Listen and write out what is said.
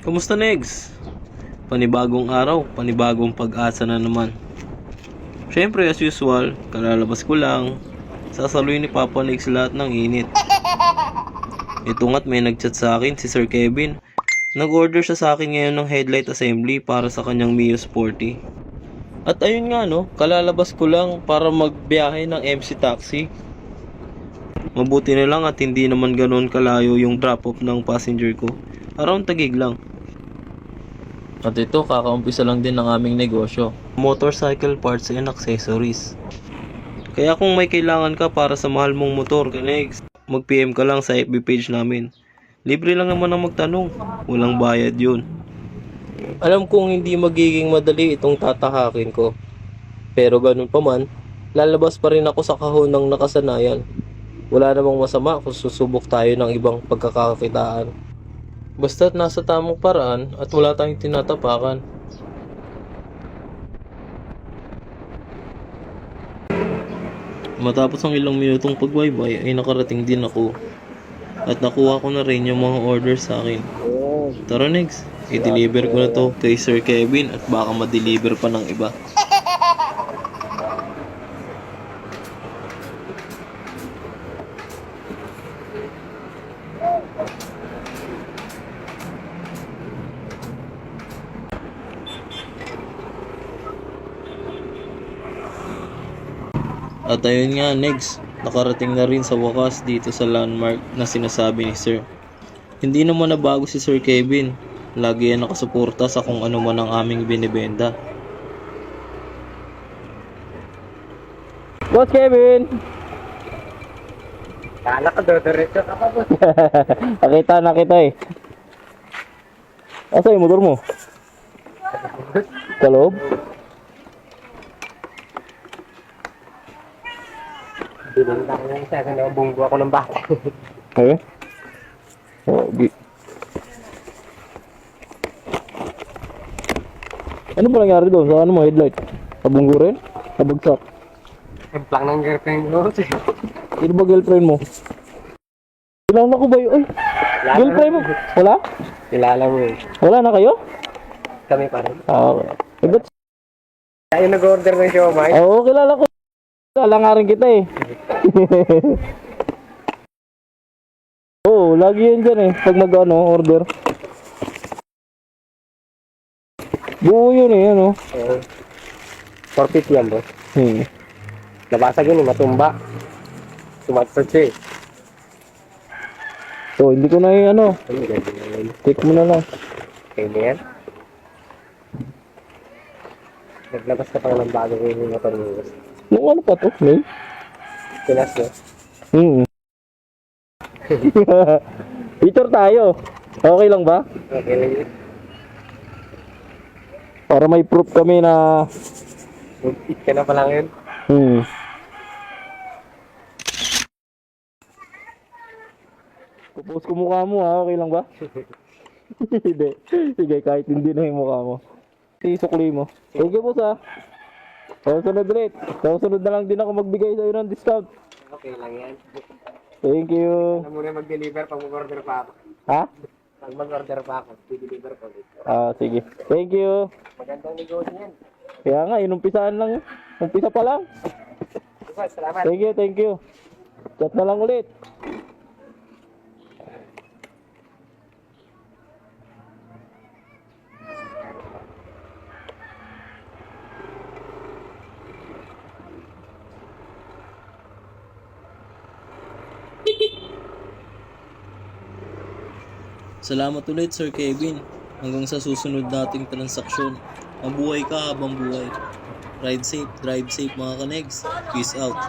Kamusta, Negs? Panibagong araw, panibagong pag-asa na naman. Siyempre, as usual, kalalabas ko lang. Sasaluhin ni Papa Negs lahat ng init. Ito nga't may nagchat sa akin, si Sir Kevin. Nag-order siya sa akin ngayon ng headlight assembly para sa kanyang Mio Sporty. At ayun nga no, kalalabas ko lang para magbiyahe ng MC Taxi. Mabuti na lang at hindi naman ganoon kalayo yung drop-off ng passenger ko. Around Taguig lang. At ito, kakaumpisa lang din ng aming negosyo. Motorcycle parts and accessories. Kaya kung may kailangan ka para sa mahal mong motor, Negs, mag-PM ka lang sa FB page namin. Libre lang naman ang magtanong. Walang bayad yun. Alam kong hindi magiging madali itong tatahakin ko. Pero ganun pa man, lalabas pa rin ako sa kahon ng nakasanayan. Wala namang masama kung susubok tayo ng ibang pagkakakitaan. Basta't nasa tamang paraan at wala tayong tinatapakan. Matapos ang ilang minutong pagbaybay ay nakarating din ako. At nakuha ko na rin yung mga orders sa akin. Tara Negs, i-deliver ko na to kay Sir Kevin at baka ma-deliver pa ng iba. At ayun nga Negs, nakarating na rin sa wakas dito sa landmark na sinasabi ni Sir. Hindi naman nabago si Sir Kevin. Lagi yan nakasuporta sa kung ano man ang aming binibenta. Boss Kevin! Kala ka diretso ka pa po. Nakita eh. Asa yung motor mo? Sa loob? Binintang lang siya kasi nabunggo ako ng bata. Okay. Oh, ano ba nangyari doon? Sa ano mo headlight? Nabunggo rin? Nabagsak? Emplang ng girlfriend ko. Sino ba girlfriend mo? Kilala ko ba yun? Ay, girlfriend mo? Wala? Kilala mo eh. Wala na kayo? Kami pa rin. Okay. Eh, ba't? Kaya yung nag-order ng siomay. Oo, kilala ko. Kilala nga rin kita eh. Oo, lagi yan dyan eh. Pag order. Buo yun eh, ano? 450 yan boss. Nabasag yun eh, matumba. Sumatsearch eh. So, hindi ko na take mo na lang. Okay na yan. Naglabas ka pa ng bago yung motor mo boss. Nung ano pa to, May? Pinas mo. Picture tayo. Okay lang ba? Okay lang yun. Para may proof kami na Mag-eat ka na pa lang yun. Pupost ko mukha mo ha, okay lang ba? Hindi. Sige, kahit hindi na yung mukha mo. Sukli mo. Thank you po sa. Sunod ulit. Sunod na lang din ako magbigay sa'yo ng discount. Okay lang yan. Thank you. Ano muna mag-deliver pag mag-order pa ako. Ha? Pag mag-order pa ako, i-deliver ko ulit. Sige. Thank you. Magandang negosyo yan. Kaya nga, inumpisaan lang. Umpisa pa lang. Salamat. Thank you. Chat na lang ulit. Salamat ulit Sir Kevin. Hanggang sa susunod nating transaksyon. Mabuhay ka habang buhay. Ride safe, drive safe mga kanegs. Peace out.